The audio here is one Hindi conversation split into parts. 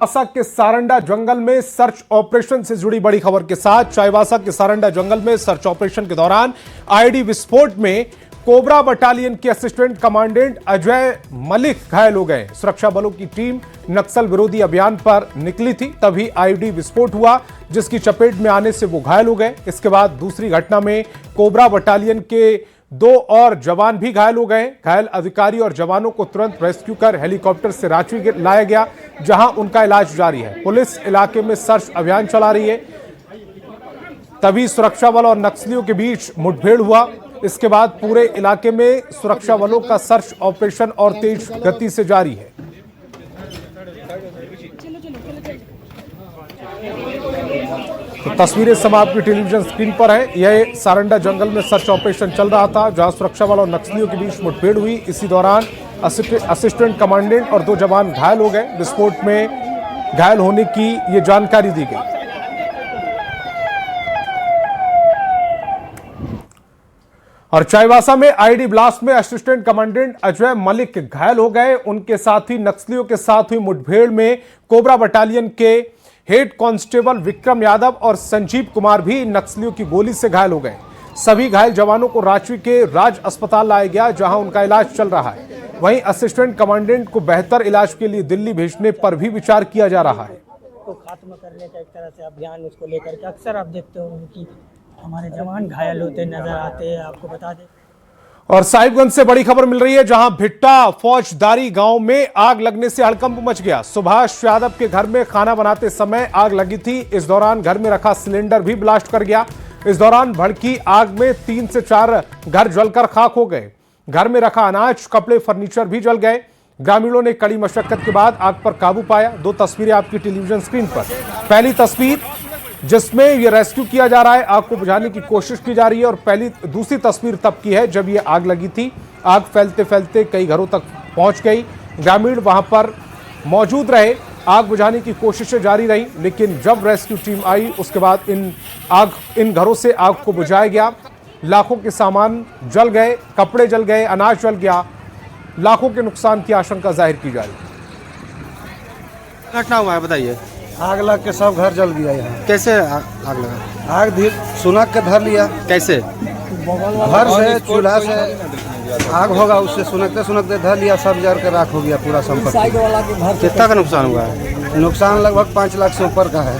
चाईबासा के सारंडा जंगल में सर्च ऑपरेशन से जुड़ी बड़ी खबर के साथ चाईबासा के सारंडा जंगल में सर्च ऑपरेशन के दौरान आईडी विस्फोट में कोबरा बटालियन के असिस्टेंट कमांडेंट अजय मलिक घायल हो गए। सुरक्षा बलों की टीम नक्सल विरोधी अभियान पर निकली थी, तभी आईडी विस्फोट हुआ जिसकी चपेट में आने से वो घायल हो गए। इसके बाद दूसरी घटना में कोबरा बटालियन के 2 और जवान भी घायल हो गए। घायल अधिकारी और जवानों को तुरंत रेस्क्यू कर हेलीकॉप्टर से रांची लाया गया, जहां उनका इलाज जारी है। पुलिस इलाके में सर्च अभियान चला रही है। तभी सुरक्षा बल और नक्सलियों के बीच मुठभेड़ हुआ। इसके बाद पूरे इलाके में सुरक्षा बलों का सर्च ऑपरेशन और तेज गति से जारी है। तो तस्वीरें सब आपकी टेलीविजन स्क्रीन पर है। यह सारंडा जंगल में सर्च ऑपरेशन चल रहा था, जहां सुरक्षा बल और नक्सलियों के बीच मुठभेड़ हुई। इसी दौरान असिस्टेंट कमांडेंट और 2 जवान घायल हो गए। विस्फोट में घायल होने की ये जानकारी दी गई। और चाईबासा में आईडी ब्लास्ट में असिस्टेंट कमांडेंट अजय मलिक घायल हो गए। उनके साथ ही नक्सलियों के साथ हुई मुठभेड़ में कोबरा बटालियन के हेड कांस्टेबल विक्रम यादव और संजीव कुमार भी नक्सलियों की गोली से घायल हो गए। सभी घायल जवानों को रांची के राज अस्पताल लाया गया, जहां उनका इलाज चल रहा है। वहीं असिस्टेंट कमांडेंट को बेहतर इलाज के लिए दिल्ली भेजने पर भी विचार किया जा रहा है। तो खात्मा करने का एक तरह से अभियान उसको लेकर के अक्सर आप देखते हो कि हमारे जवान घायल होते नजर आते हैं, आपको बता दें। और साहिबगंज से बड़ी खबर मिल रही है, जहां भिट्टा फौजदारी गांव में आग लगने से हड़कंप मच गया। सुभाष यादव के घर में खाना बनाते समय आग लगी थी। इस दौरान घर में रखा सिलेंडर भी ब्लास्ट कर गया। इस दौरान भड़की आग में 3 से 4 घर जलकर खाक हो गए। घर में रखा अनाज, कपड़े, फर्नीचर भी जल गए। ग्रामीणों ने कड़ी मशक्कत के बाद आग पर काबू पाया। 2 तस्वीरें आपकी टेलीविजन स्क्रीन पर। पहली तस्वीर जिसमें यह रेस्क्यू किया जा रहा है, आग को बुझाने की कोशिश की जा रही है। और दूसरी तस्वीर तब की है जब यह आग लगी थी। आग फैलते फैलते कई घरों तक पहुंच गई। ग्रामीण वहां पर मौजूद रहे, आग बुझाने की कोशिशें जारी रही, लेकिन जब रेस्क्यू टीम आई उसके बाद इन घरों से आग को बुझाया गया। लाखों के सामान जल गए, कपड़े जल गए, अनाज जल गया। लाखों के नुकसान की आशंका जाहिर की जा रही है। घटना हुआ है बताइए। आग लग के सब घर जल गया यहाँ। कैसे आग लगा? आग धीरे सुनक के धर लिया। कैसे? घर से चूल्हा से आग होगा, उससे सुनकते धर लिया, सब जल के राख हो गया पूरा संपत्ति। कितना का नुकसान हुआ है? नुकसान लगभग 5 लाख से ऊपर का है।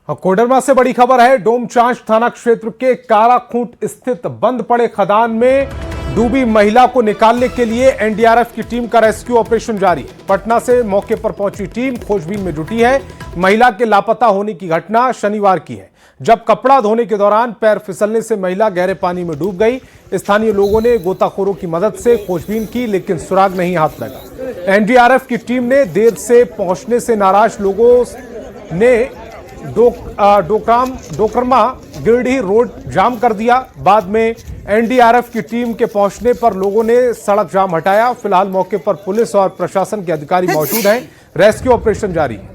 कोडरमा से बड़ी खबर है। डोमचांच थाना क्षेत्र के काराखूंट स्थित बंद पड़े खदान में डूबी महिला को निकालने के लिए एनडीआरएफ की टीम का रेस्क्यू ऑपरेशन जारी है। पटना से मौके पर पहुंची टीम खोजबीन में जुटी है। महिला के लापता होने की घटना शनिवार की है, जब कपड़ा धोने के दौरान पैर फिसलने से महिला गहरे पानी में डूब गई। स्थानीय लोगों ने गोताखोरों की मदद से खोजबीन की, लेकिन सुराग नहीं हाथ लगा। एनडीआरएफ की टीम ने देर से पहुंचने से नाराज लोगों ने डोकरमा गिरडीह रोड जाम कर दिया। बाद में एनडीआरएफ की टीम के पहुंचने पर लोगों ने सड़क जाम हटाया। फिलहाल मौके पर पुलिस और प्रशासन के अधिकारी मौजूद हैं। रेस्क्यू ऑपरेशन जारी है।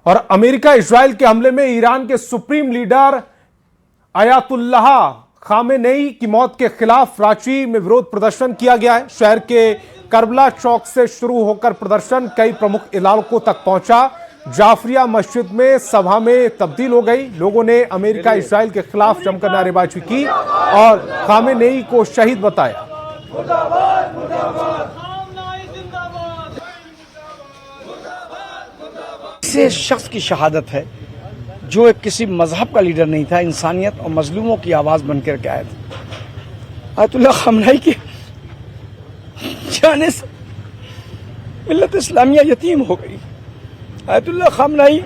और अमेरिका इजराइल के हमले में ईरान के सुप्रीम लीडर अयातुल्लाह खामेनेई की मौत के खिलाफ रांची में विरोध प्रदर्शन किया गया है। शहर के करबला चौक से शुरू होकर प्रदर्शन कई प्रमुख इलाकों तक पहुंचा। जाफरिया मस्जिद में सभा में तब्दील हो गई। लोगों ने अमेरिका इजराइल के खिलाफ जमकर नारेबाजी की और खामेनेई को शहीद बताया। ऐसे शख्स की शहादत है जो एक किसी मजहब का लीडर नहीं था, इंसानियत और मजलूमों की आवाज बनकर के आया था। अयातुल्लाह खामेनेई के जाने से मिल्लत इस्लामिया यतीम हो गई। अयातुल्लाह खामेनेई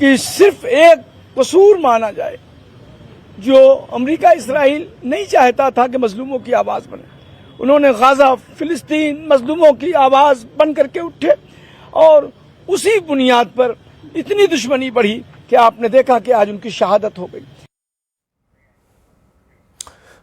की सिर्फ एक कसूर माना जाए, जो अमेरिका इस्राइल नहीं चाहता था कि मजलूमों की आवाज बने। उन्होंने गाजा फिलिस्तीन मजलूमों की आवाज बन करके उठे और उसी बुनियाद पर इतनी दुश्मनी बढ़ी कि आपने देखा कि आज उनकी शहादत हो गई।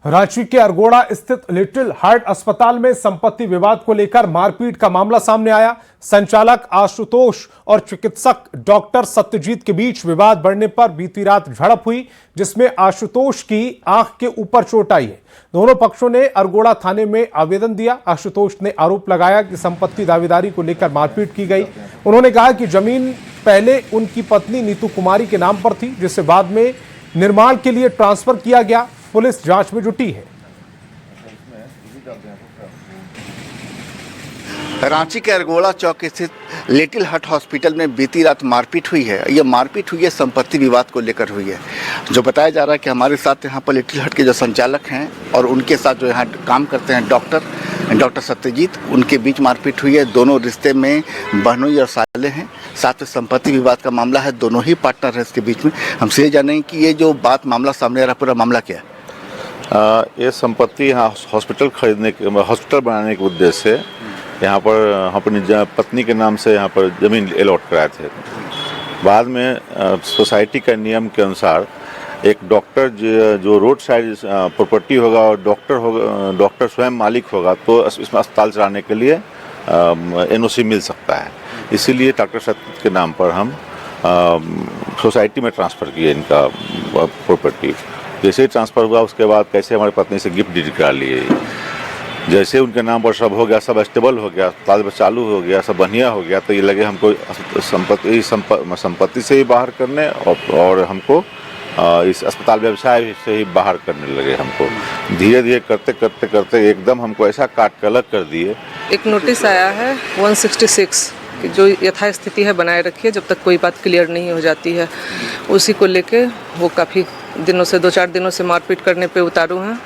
रांची के अरगोड़ा स्थित लिटिल हार्ट अस्पताल में संपत्ति विवाद को लेकर मारपीट का मामला सामने आया। संचालक आशुतोष और चिकित्सक डॉक्टर सत्यजीत के बीच विवाद बढ़ने पर बीती रात झड़प हुई, जिसमें आशुतोष की आंख के ऊपर चोट आई है। दोनों पक्षों ने अरगोड़ा थाने में आवेदन दिया। आशुतोष ने आरोप लगाया कि संपत्ति दावेदारी को लेकर मारपीट की गई। उन्होंने कहा कि जमीन पहले उनकी पत्नी नीतू कुमारी के नाम पर थी, जिसे बाद में निर्माण के लिए ट्रांसफर किया गया। पुलिस जांच में जुटी है। रांची के अरगोड़ा चौक स्थित लिटिल हार्ट हॉस्पिटल में बीती रात मारपीट हुई है। ये मारपीट हुई है संपत्ति विवाद को लेकर हुई है। जो बताया जा रहा है कि हमारे साथ यहाँ पर लिटिल हार्ट के जो संचालक हैं और उनके साथ जो यहाँ काम करते हैं डॉक्टर सत्यजीत, उनके बीच मारपीट हुई है। दोनों रिश्ते में बहनोई और साले हैं। साथ में संपत्ति विवाद का मामला है। दोनों ही पार्टनर है इसके बीच में। हमसे ये जानेंगे कि ये जो बात मामला सामने आ रहा, पूरा मामला क्या है? ये संपत्ति यहाँ हॉस्पिटल बनाने के उद्देश्य से यहाँ पर अपनी पत्नी के नाम से यहाँ पर ज़मीन अलॉट कराए थे। बाद में सोसाइटी का नियम के अनुसार एक डॉक्टर जो रोड साइड प्रॉपर्टी होगा और डॉक्टर स्वयं मालिक होगा, तो इसमें अस्पताल चलाने के लिए एनओसी मिल सकता है। इसीलिए डॉक्टर सत्यजीत के नाम पर हम सोसाइटी में ट्रांसफ़र किए इनका प्रॉपर्टी। जैसे ही ट्रांसफ़र हुआ उसके बाद कैसे हमारी पत्नी से गिफ्ट डीड करा लिए। जैसे उनके नाम पर सब हो गया, सब स्टेबल हो गया, अस्पताल चालू हो गया, सब बढ़िया हो गया, तो ये लगे हमको संपत्ति से ही बाहर करने और हमको इस अस्पताल व्यवसाय से ही बाहर करने लगे। हमको धीरे धीरे करते एकदम हमको ऐसा काट के अलग कर दिए। एक नोटिस आया है 166 कि जो यथास्थिति है बनाए रखिए जब तक कोई बात क्लियर नहीं हो जाती है। उसी को लेके वो काफ़ी दिनों से 2-4 दिनों से मारपीट करने पे उतारू हैं।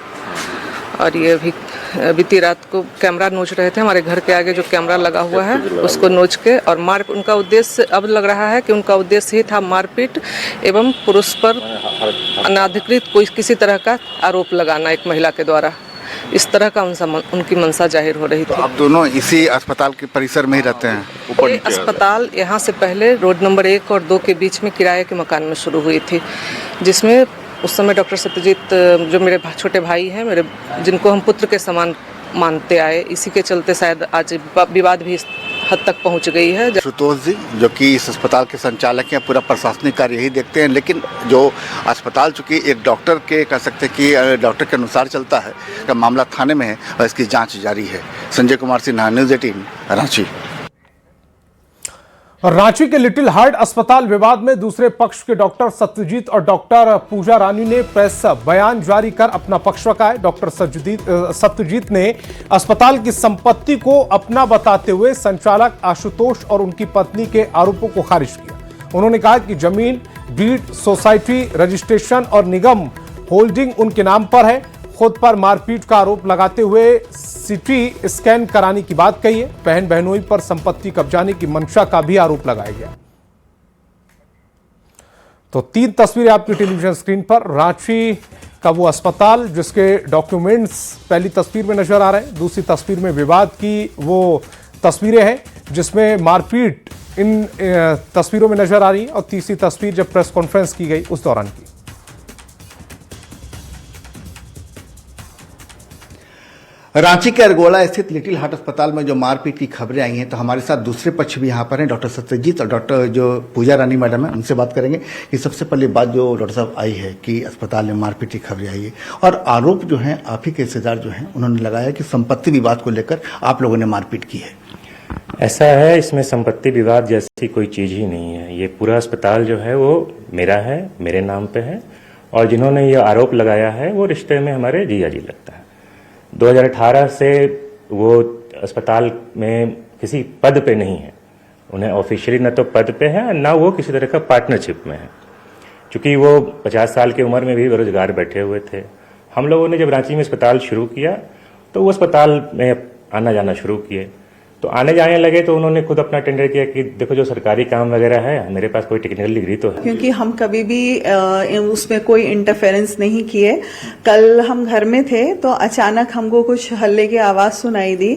और ये भी बीती रात को कैमरा नोच रहे थे। हमारे घर के आगे जो कैमरा लगा हुआ है उसको नोच के, और उनका उद्देश्य अब लग रहा है कि उनका उद्देश्य ही था मारपीट एवं पुरुष पर अनाधिकृत कोई किसी तरह का आरोप लगाना एक महिला के द्वारा। इस तरह का उनकी मंशा जाहिर हो रही थी। तो आप दोनों इसी अस्पताल के परिसर में ही रहते हैं? ये अस्पताल यहाँ से पहले रोड नंबर 1 और 2 के बीच में किराए के मकान में शुरू हुई थी, जिसमें उस समय डॉक्टर सत्यजीत जो मेरे छोटे भाई हैं, जिनको हम पुत्र के समान मानते आए, इसी के चलते शायद आज विवाद भी इस हद तक पहुंच गई है। आशुतोष जी जो कि इस अस्पताल के संचालक हैं, पूरा प्रशासनिक कार्य यही देखते हैं, लेकिन जो अस्पताल चूँकि एक डॉक्टर के कह सकते हैं कि डॉक्टर के अनुसार चलता है, का मामला थाने में है और इसकी जाँच जारी है। संजय कुमार सिन्हा, न्यूज़ 18 रांची। और रांची के लिटिल हार्ट अस्पताल विवाद में दूसरे पक्ष के डॉक्टर सत्यजीत और डॉक्टर पूजा रानी ने प्रेस बयान जारी कर अपना पक्ष रखा है। डॉक्टर सत्यजीत ने अस्पताल की संपत्ति को अपना बताते हुए संचालक आशुतोष और उनकी पत्नी के आरोपों को खारिज किया। उन्होंने कहा कि जमीन, डीड, सोसाइटी, रजिस्ट्रेशन और निगम होल्डिंग उनके नाम पर है। खुद पर मारपीट का आरोप लगाते हुए सीटी स्कैन कराने की बात कही है। बहन बहनोई पर संपत्ति कब्जाने की मंशा का भी आरोप लगाया गया। तो 3 तस्वीरें आपकी टेलीविजन स्क्रीन पर। रांची का वो अस्पताल जिसके डॉक्यूमेंट्स पहली तस्वीर में नजर आ रहे हैं। दूसरी तस्वीर में विवाद की वो तस्वीरें हैं जिसमें मारपीट इन तस्वीरों में नजर आ रही है। और तीसरी तस्वीर जब प्रेस कॉन्फ्रेंस की गई उस दौरान की। रांची के अरगोड़ा स्थित लिटिल हार्ट अस्पताल में जो मारपीट की खबरें आई हैं, तो हमारे साथ दूसरे पक्ष भी यहाँ पर हैं, डॉक्टर सत्यजीत और डॉक्टर जो पूजा रानी मैडम है, उनसे बात करेंगे कि सबसे पहले बात जो डॉक्टर साहब आई है कि अस्पताल में मारपीट की खबरें आई है और आरोप जो हैं आप ही के रिश्तेदार जो हैं उन्होंने लगाया कि संपत्ति विवाद को लेकर आप लोगों ने मारपीट की है। ऐसा है, इसमें संपत्ति विवाद जैसी कोई चीज़ ही नहीं है। ये पूरा अस्पताल जो है वो मेरा है, मेरे नाम पे है, और जिन्होंने ये आरोप लगाया है वो रिश्ते में हमारे जीजा जी लगता है। 2018 से वो अस्पताल में किसी पद पे नहीं है। उन्हें ऑफिशियली न तो पद पे है ना वो किसी तरह का पार्टनरशिप में है। चूँकि वो 50 साल की उम्र में भी बेरोजगार बैठे हुए थे। हम लोगों ने जब रांची में अस्पताल शुरू किया तो वो अस्पताल में आना जाना शुरू किए। तो आने जाने लगे तो उन्होंने खुद अपना टेंडर किया कि देखो जो सरकारी काम वगैरह है, मेरे पास कोई टेक्निकल डिग्री तो है, क्योंकि हम कभी भी उसमें कोई इंटरफेरेंस नहीं किए। कल हम घर में थे तो अचानक हमको कुछ हल्ले की आवाज सुनाई दी,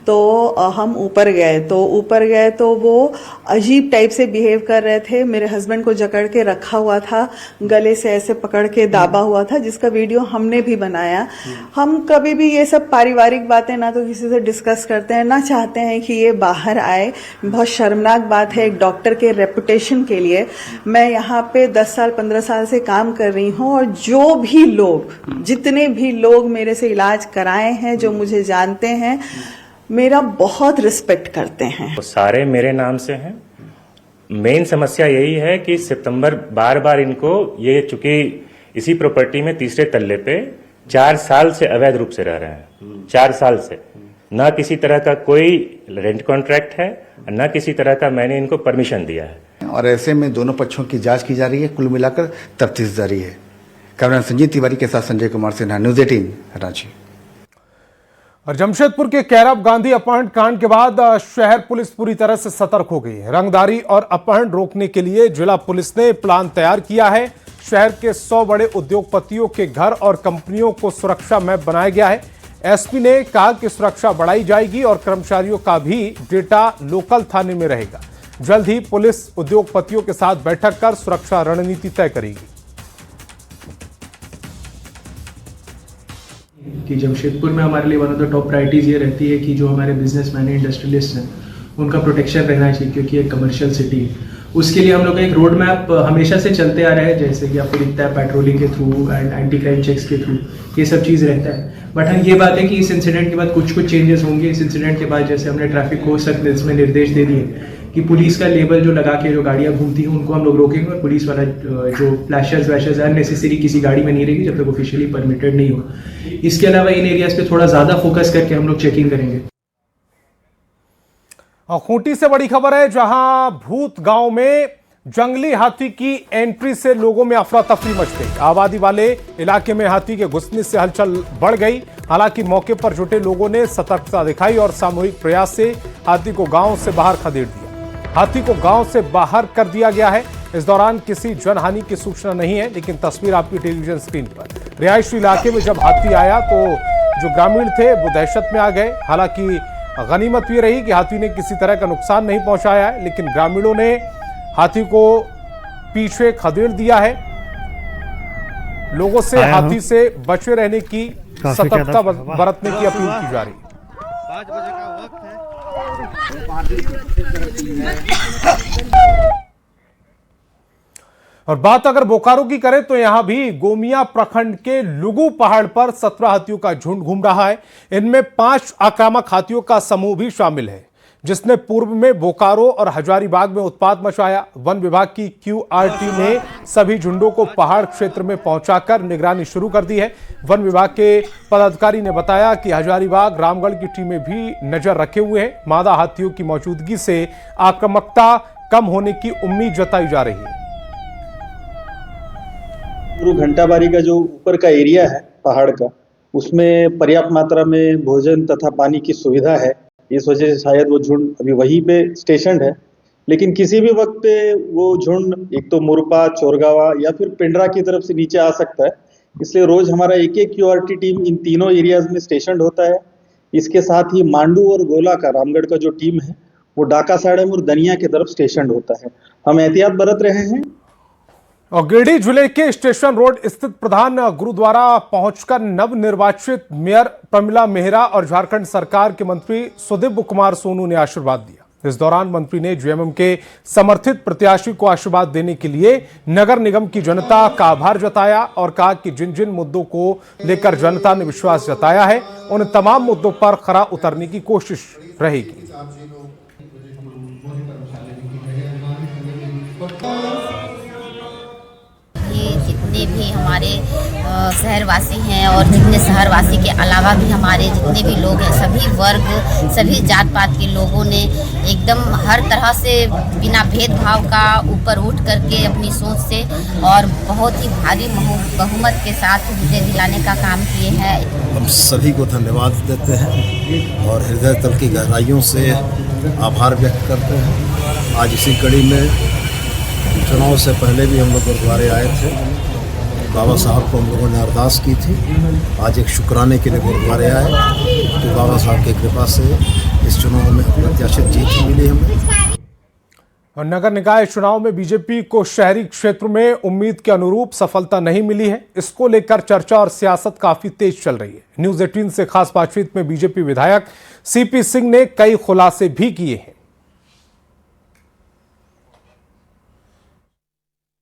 तो हम ऊपर गए तो वो अजीब टाइप से बिहेव कर रहे थे। मेरे हस्बैंड को जकड़ के रखा हुआ था, गले से ऐसे पकड़ के दाबा हुआ था, जिसका वीडियो हमने भी बनाया। हम कभी भी ये सब पारिवारिक बातें ना तो किसी से डिस्कस करते हैं, ना चाहते हैं कि ये बाहर आए। बहुत शर्मनाक बात है एक डॉक्टर के रेपुटेशन के लिए। मैं यहाँ पे 10 साल 15 साल से काम कर रही हूँ, और जो भी लोग, जितने भी लोग मेरे से इलाज कराए हैं, जो मुझे जानते हैं, मेरा बहुत रिस्पेक्ट करते हैं। तो सारे मेरे नाम से हैं। मेन समस्या यही है कि सितंबर बार इनको ये, चूंकि इसी प्रॉपर्टी में तीसरे तल्ले पे 4 साल से अवैध रूप से रह रहे हैं, 4 साल से, ना किसी तरह का कोई रेंट कॉन्ट्रैक्ट है, ना किसी तरह का मैंने इनको परमिशन दिया है। और ऐसे में दोनों पक्षों की जांच की जा रही है। कुल मिलाकर तफ्तीश जारी है। कैमरा संजीव तिवारी के साथ संजय कुमार सिन्हा, न्यूज 18 रांची। और जमशेदपुर के कैरब गांधी अपहरण कांड के बाद शहर पुलिस पूरी तरह से सतर्क हो गई है। रंगदारी और अपहरण रोकने के लिए जिला पुलिस ने प्लान तैयार किया है। शहर के 100 बड़े उद्योगपतियों के घर और कंपनियों को सुरक्षा मैप बनाया गया है। एसपी ने कहा कि सुरक्षा बढ़ाई जाएगी और कर्मचारियों का भी डेटा लोकल थाने में रहेगा। जल्द ही पुलिस उद्योगपतियों के साथ बैठक कर सुरक्षा रणनीति तय करेगी। कि जमशेदपुर में हमारे लिए one of the top priorities ये रहती है कि जो हमारे बिजनेसमैन हैं, इंडस्ट्रियलिस्ट हैं, उनका प्रोटेक्शन रहना चाहिए, क्योंकि एक कमर्शियल सिटी है। उसके लिए हम लोग का एक रोड मैप हमेशा से चलते आ रहा है, जैसे कि आपको दिखता है पेट्रोलिंग के through and anti crime checks के थ्रू, ये सब चीज़ रहता है। बट हाँ, ये बात है कि इस इंसिडेंट के बाद कुछ चेंजेस होंगे। इस इंसिडेंट के बाद जैसे हमने ट्रैफिक को सख्त इसमें निर्देश दे दिए कि पुलिस का लेबल जो लगा के जो गाड़ियाँ घूमती हैं उनको हम लोग रोकेंगे, और पुलिस वाला जो फ्लैशर्स वैशर्स अननेसेसरी किसी गाड़ी में नहीं रहेगी जब तक ऑफिशियली परमिटेड नहीं होगा। इसके अलावा इन एरियाज पे थोड़ा ज़्यादा फोकस करके हम लोग चेकिंग करेंगे। और खूंटी से बड़ी खबर है, जहां भूत गांव में जंगली हाथी की एंट्री से लोगों में अफरा तफरी मच गई। आबादी वाले इलाके में हाथी के घुसने से हलचल बढ़ गई। हालांकि मौके पर जुटे लोगों ने सतर्कता दिखाई और सामूहिक प्रयास से हाथी को गांव से बाहर खदेड़ दिया। हाथी को गांव से बाहर कर दिया गया है। इस दौरान किसी जनहानि की सूचना नहीं है, लेकिन तस्वीर आपकी टेलीविजन स्क्रीन पर। रिहायशी इलाके में जब हाथी आया तो जो ग्रामीण थे वो दहशत में आ गए। हालांकि गनीमत ये रही कि हाथी ने किसी तरह का नुकसान नहीं पहुंचाया है, लेकिन ग्रामीणों ने हाथी को पीछे खदेड़ दिया है। लोगों से हाथी से बचे रहने की, सतर्कता बरतने की अपील की जा रही है। 5 बजे का वक्त है। और बात अगर बोकारो की करें तो यहां भी गोमिया प्रखंड के लुगु पहाड़ पर 17 हाथियों का झुंड घूम रहा है। इनमें 5 आक्रामक हाथियों का समूह भी शामिल है, जिसने पूर्व में बोकारो और हजारीबाग में उत्पात मचाया। वन विभाग की QRT ने सभी झुंडों को पहाड़ क्षेत्र में पहुंचाकर निगरानी शुरू कर दी है। वन विभाग के पदाधिकारी ने बताया कि हजारीबाग, रामगढ़ की टीमें भी नजर रखे हुए हैं। मादा हाथियों की मौजूदगी से आक्रामकता कम होने की उम्मीद जताई जा रही है। घंटाबारी का जो ऊपर का एरिया है पहाड़ का, उसमें पर्याप्त मात्रा में भोजन तथा पानी की सुविधा है। इस वजह से शायद वो झुंड अभी वहीं पे स्टेशन है, लेकिन किसी भी वक्त पे वो झुंड एक तो मुरपा, चोरगावा या फिर पिंडरा की तरफ से नीचे आ सकता है। इसलिए रोज हमारा एक QRT टीम इन तीनों एरियाज में स्टेशन होता है। इसके साथ ही मांडू और गोला का, रामगढ़ का जो टीम है, वो डाका साड़म और दनिया की तरफ स्टेशन होता है। हम एहतियात बरत रहे हैं। और गिरिडीह जिले के स्टेशन रोड स्थित प्रधान गुरुद्वारा पहुंचकर नवनिर्वाचित मेयर प्रमिला मेहरा और झारखंड सरकार के मंत्री सुदीप कुमार सोनू ने आशीर्वाद दिया। इस दौरान मंत्री ने जेएमएम के समर्थित प्रत्याशी को आशीर्वाद देने के लिए नगर निगम की जनता का आभार जताया और कहा कि जिन जिन मुद्दों को लेकर जनता ने विश्वास जताया है, उन तमाम मुद्दों पर खरा उतरने की कोशिश रहेगी। जितने के भी हमारे शहरवासी हैं और जितने शहरवासी के अलावा भी हमारे जितने भी लोग हैं, सभी वर्ग, सभी जात पात के लोगों ने एकदम हर तरह से बिना भेदभाव का ऊपर उठ करके अपनी सोच से और बहुत ही भारी बहुमत के साथ विजय दिलाने का काम किए हैं। हम सभी को धन्यवाद देते हैं और हृदय तल की गहराइयों से आभार व्यक्त करते हैं। आज इसी कड़ी में चुनाव से पहले भी हम लोग गुरुद्वारे आए थे, बाबा साहब को हम लोगों ने अरदास की थी। आज एक शुक्राने के लिए गुरुद्वारे आए तो बाबा साहब की कृपा से इस चुनाव में अप्रत्याशित जीत मिली हमें। और नगर निकाय चुनाव में बीजेपी को शहरी क्षेत्र में उम्मीद के अनुरूप सफलता नहीं मिली है। इसको लेकर चर्चा और सियासत काफी तेज चल रही है। न्यूज़ 18 से खास बातचीत में बीजेपी विधायक सीपी सिंह ने कई खुलासे भी किए हैं।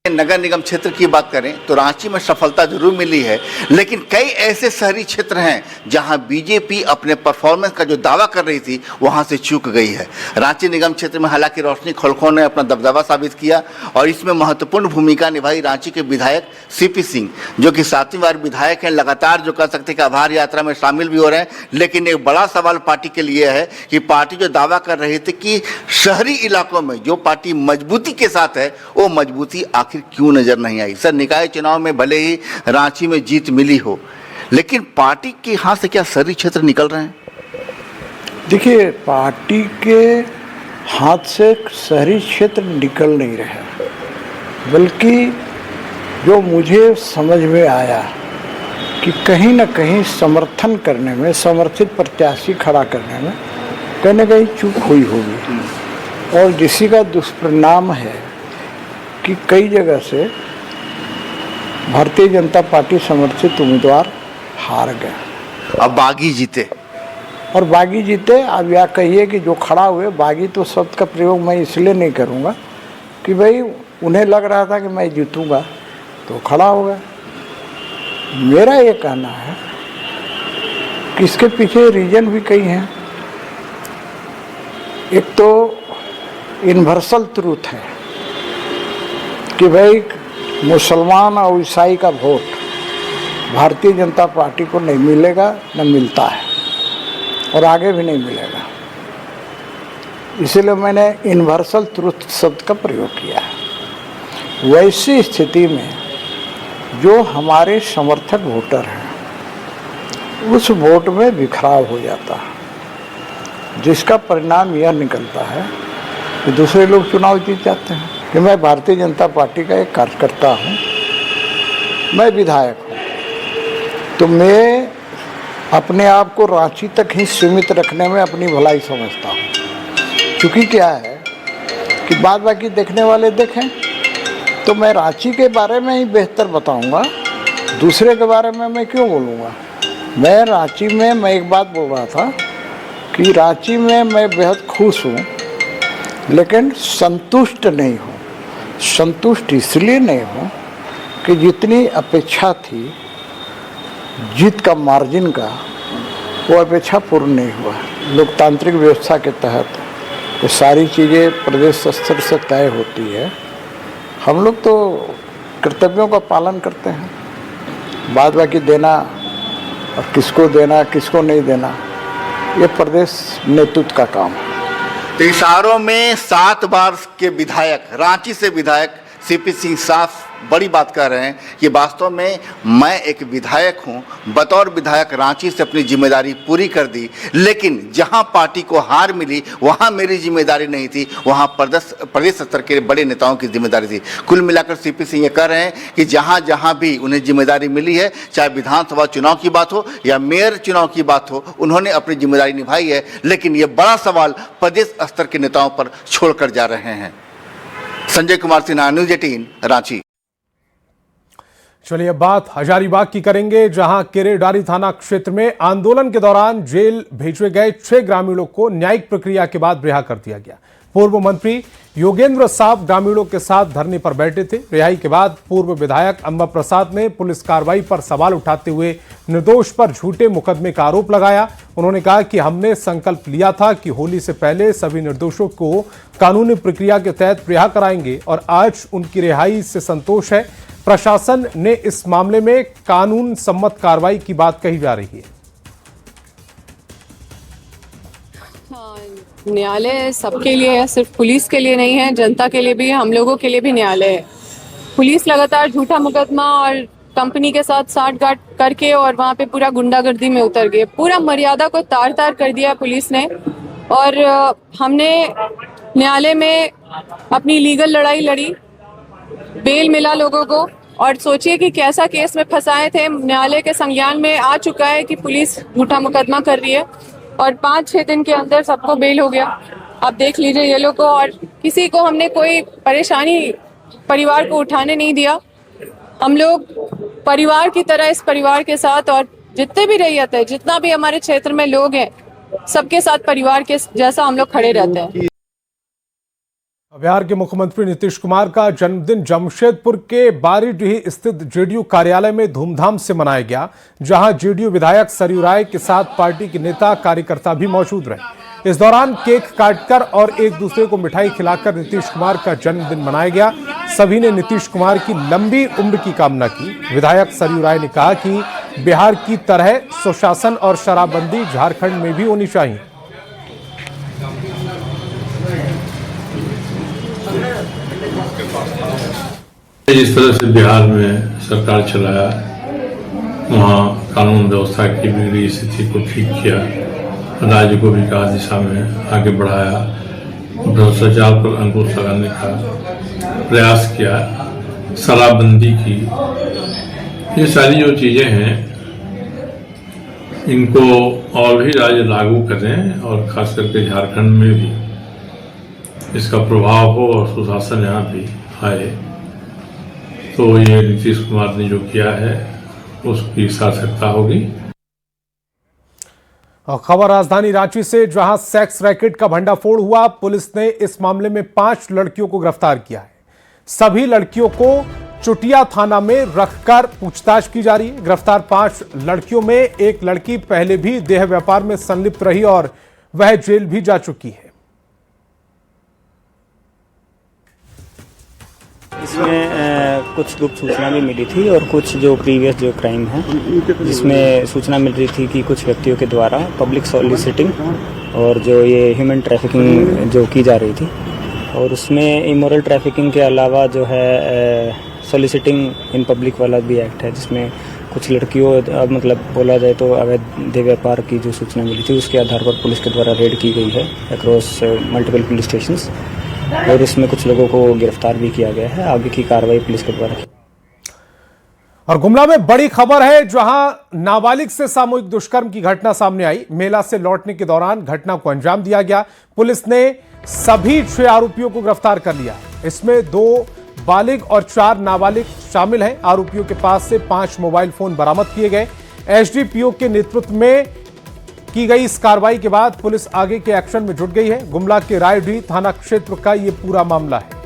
नगर निगम क्षेत्र की बात करें तो रांची में सफलता जरूर मिली है, लेकिन कई ऐसे शहरी क्षेत्र हैं जहां बीजेपी अपने परफॉर्मेंस का जो दावा कर रही थी वहां से चूक गई है। रांची निगम क्षेत्र में हालांकि रोशनी खलखो ने अपना दबदबा साबित किया और इसमें महत्वपूर्ण भूमिका निभाई रांची के विधायक सीपी सिंह, जो कि 7वीं बार विधायक हैं। लगातार जो कह सकते कि आभार यात्रा में शामिल भी हो रहे हैं, लेकिन एक बड़ा सवाल पार्टी के लिए है कि पार्टी जो दावा कर रही थी कि शहरी इलाकों में जो पार्टी मजबूती के साथ है वो मजबूती आखिर क्यों नजर नहीं आई। सर, निकाय चुनाव में भले ही रांची में जीत मिली हो, लेकिन पार्टी के हाथ से क्या शहरी क्षेत्र निकल रहे हैं? देखिए, पार्टी के हाथ से शहरी क्षेत्र निकल नहीं रहे, बल्कि जो मुझे समझ में आया कि कहीं ना कहीं समर्थन करने में, समर्थित प्रत्याशी खड़ा करने में कहीं ना कहीं चूक हुई होगी और जिसी का दुष्परिणाम है कि कई जगह से भारतीय जनता पार्टी समर्थित उम्मीदवार हार गए। अब बागी जीते और बागी जीते। अब या कहिए कि जो खड़ा हुए, बागी तो शब्द का प्रयोग मैं इसलिए नहीं करूँगा कि भाई उन्हें लग रहा था कि मैं जीतूँगा तो खड़ा हो गया। मेरा ये कहना है कि इसके पीछे रीजन भी कई हैं। एक तो यूनिवर्सल ट्रूथ है कि भाई मुसलमान और ईसाई का वोट भारतीय जनता पार्टी को नहीं मिलेगा, न मिलता है और आगे भी नहीं मिलेगा। इसलिए मैंने यूनिवर्सल ट्रूथ शब्द का प्रयोग किया है। वैसी स्थिति में जो हमारे समर्थक वोटर हैं उस वोट में बिखराव हो जाता है, जिसका परिणाम यह निकलता है कि दूसरे लोग चुनाव जीत जाते हैं। कि मैं भारतीय जनता पार्टी का एक कार्यकर्ता हूँ, मैं विधायक हूँ, तो मैं अपने आप को रांची तक ही सीमित रखने में अपनी भलाई समझता हूँ। क्योंकि क्या है कि बाद बाकी देखने वाले देखें, तो मैं रांची के बारे में ही बेहतर बताऊँगा, दूसरे के बारे में मैं क्यों बोलूँगा। मैं रांची में मैं एक बात बोल रहा था कि रांची में मैं बेहद खुश हूँ, लेकिन संतुष्ट नहीं हूँ। संतुष्ट इसलिए नहीं हूँ कि जितनी अपेक्षा थी जीत का मार्जिन का, वो अपेक्षा पूर्ण नहीं हुआ। लोकतांत्रिक व्यवस्था के तहत तो सारी चीज़ें प्रदेश स्तर से तय होती है। हम लोग तो कर्तव्यों का पालन करते हैं, बाद बाकी देना और किसको देना किसको नहीं देना ये प्रदेश नेतृत्व का काम है। तो इशारों में 7 बार के विधायक, रांची से विधायक सीपी सिंह साफ बड़ी बात कर रहे हैं कि वास्तव में मैं एक विधायक हूं, बतौर विधायक रांची से अपनी जिम्मेदारी पूरी कर दी, लेकिन जहां पार्टी को हार मिली वहां मेरी जिम्मेदारी नहीं थी, वहां प्रदेश स्तर के बड़े नेताओं की जिम्मेदारी थी। कुल मिलाकर सीपी सिंह ये कह रहे हैं कि जहां जहां भी उन्हें जिम्मेदारी मिली है, चाहे विधानसभा चुनाव की बात हो या मेयर चुनाव की बात हो, उन्होंने अपनी जिम्मेदारी निभाई है। लेकिन ये बड़ा सवाल प्रदेश स्तर के नेताओं पर छोड़कर जा रहे हैं। संजय कुमार सिन्हा, न्यूज़ 18 रांची। चलिए अब बात हजारीबाग की करेंगे, जहां केरेडारी थाना क्षेत्र में आंदोलन के दौरान जेल भेजे गए 6 ग्रामीणों को न्यायिक प्रक्रिया के बाद रिहा कर दिया गया। पूर्व मंत्री योगेंद्र साहब ग्रामीणों के साथ धरने पर बैठे थे। रिहाई के बाद पूर्व विधायक अंबा प्रसाद ने पुलिस कार्रवाई पर सवाल उठाते हुए निर्दोष पर झूठे मुकदमे का आरोप लगाया। उन्होंने कहा कि हमने संकल्प लिया था कि होली से पहले सभी निर्दोषों को कानूनी प्रक्रिया के तहत रिहा कराएंगे और आज उनकी रिहाई से संतोष है। प्रशासन ने इस मामले में कानून सम्मत कार्रवाई की बात कही जा रही है। न्यायालय सबके लिए है, सिर्फ पुलिस के लिए नहीं है, जनता के लिए भी, हम लोगों के लिए भी न्यायालय है। पुलिस लगातार झूठा मुकदमा और कंपनी के साथ साठगांठ करके और वहाँ पे पूरा गुंडागर्दी में उतर गए, पूरा मर्यादा को तार तार कर दिया पुलिस ने। और हमने न्यायालय में अपनी लीगल लड़ाई लड़ी, बेल मिला लोगों को, और सोचिए कि कैसा केस में फंसाए थे। न्यायालय के संज्ञान में आ चुका है कि पुलिस झूठा मुकदमा कर रही है और 5-6 दिन के अंदर सबको बेल हो गया। आप देख लीजिए ये लोग को, और किसी को हमने कोई परेशानी परिवार को उठाने नहीं दिया। हम लोग परिवार की तरह इस परिवार के साथ, और जितने भी रैयत है, जितना भी हमारे क्षेत्र में लोग हैं, सबके साथ परिवार के जैसा हम लोग खड़े रहते हैं। बिहार के मुख्यमंत्री नीतीश कुमार का जन्मदिन जमशेदपुर के बारीडीह स्थित जेडीयू कार्यालय में धूमधाम से मनाया गया, जहां जेडीयू विधायक सरयू राय के साथ पार्टी के नेता कार्यकर्ता भी मौजूद रहे। इस दौरान केक काटकर और एक दूसरे को मिठाई खिलाकर नीतीश कुमार का जन्मदिन मनाया गया। सभी ने नीतीश कुमार की लंबी उम्र की कामना की। विधायक सरयू राय ने कहा कि बिहार की तरह सुशासन और शराबबंदी झारखंड में भी होनी चाहिए। जिस तरह से बिहार में सरकार चलाया, वहाँ कानून व्यवस्था की बिगड़ी स्थिति को ठीक किया, राज्य को विकास दिशा में आगे बढ़ाया, भ्रष्टाचार पर अंकुश लगाने का प्रयास किया, शराबबंदी की, ये सारी जो चीजें हैं इनको और भी राज्य लागू करें और खास करके झारखंड में भी इसका प्रभाव हो और सुशासन यहाँ भी आए, तो ये नीतीश कुमार ने जो किया है उसकी सार्थकता होगी। और खबर राजधानी रांची से, जहां सेक्स रैकेट का भंडाफोड़ हुआ। पुलिस ने इस मामले में 5 लड़कियों को गिरफ्तार किया है। सभी लड़कियों को चुटिया थाना में रखकर पूछताछ की जा रही है। गिरफ्तार 5 लड़कियों में एक लड़की पहले भी देह व्यापार में संलिप्त रही और वह जेल भी जा चुकी है। इसमें कुछ गुप्त सूचना भी मिली थी और कुछ जो प्रीवियस जो क्राइम है, जिसमें सूचना मिल रही थी कि कुछ व्यक्तियों के द्वारा पब्लिक सॉलिसिटिंग और जो ये ह्यूमन ट्रैफिकिंग जो की जा रही थी, और उसमें इमोरल ट्रैफिकिंग के अलावा जो है सॉलिसिटिंग इन पब्लिक वाला भी एक्ट है, जिसमें कुछ लड़कियों मतलब बोला जाए तो अवैध देह व्यापार की जो सूचना मिली थी उसके आधार पर पुलिस के द्वारा रेड की गई है अक्रॉस मल्टीपल पुलिस स्टेशंस, और इसमें कुछ लोगों को गिरफ्तार भी किया गया है। आगे की कार्रवाई पुलिस के द्वारा की। और गुमला में बड़ी खबर है, जहां नाबालिग से सामूहिक दुष्कर्म की घटना सामने आई। मेला से लौटने के दौरान घटना को अंजाम दिया गया। पुलिस ने सभी 6 आरोपियों को गिरफ्तार कर लिया। इसमें 2 बालिग और 4 नाबालिग शामिल हैं। आरोपियों के पास से 5 मोबाइल फोन बरामद किए गए। एसडीपीओ के नेतृत्व में की गई इस कार्रवाई के बाद पुलिस आगे के एक्शन में जुट गई है। गुमला के रायडीह थाना क्षेत्र का यह पूरा मामला है।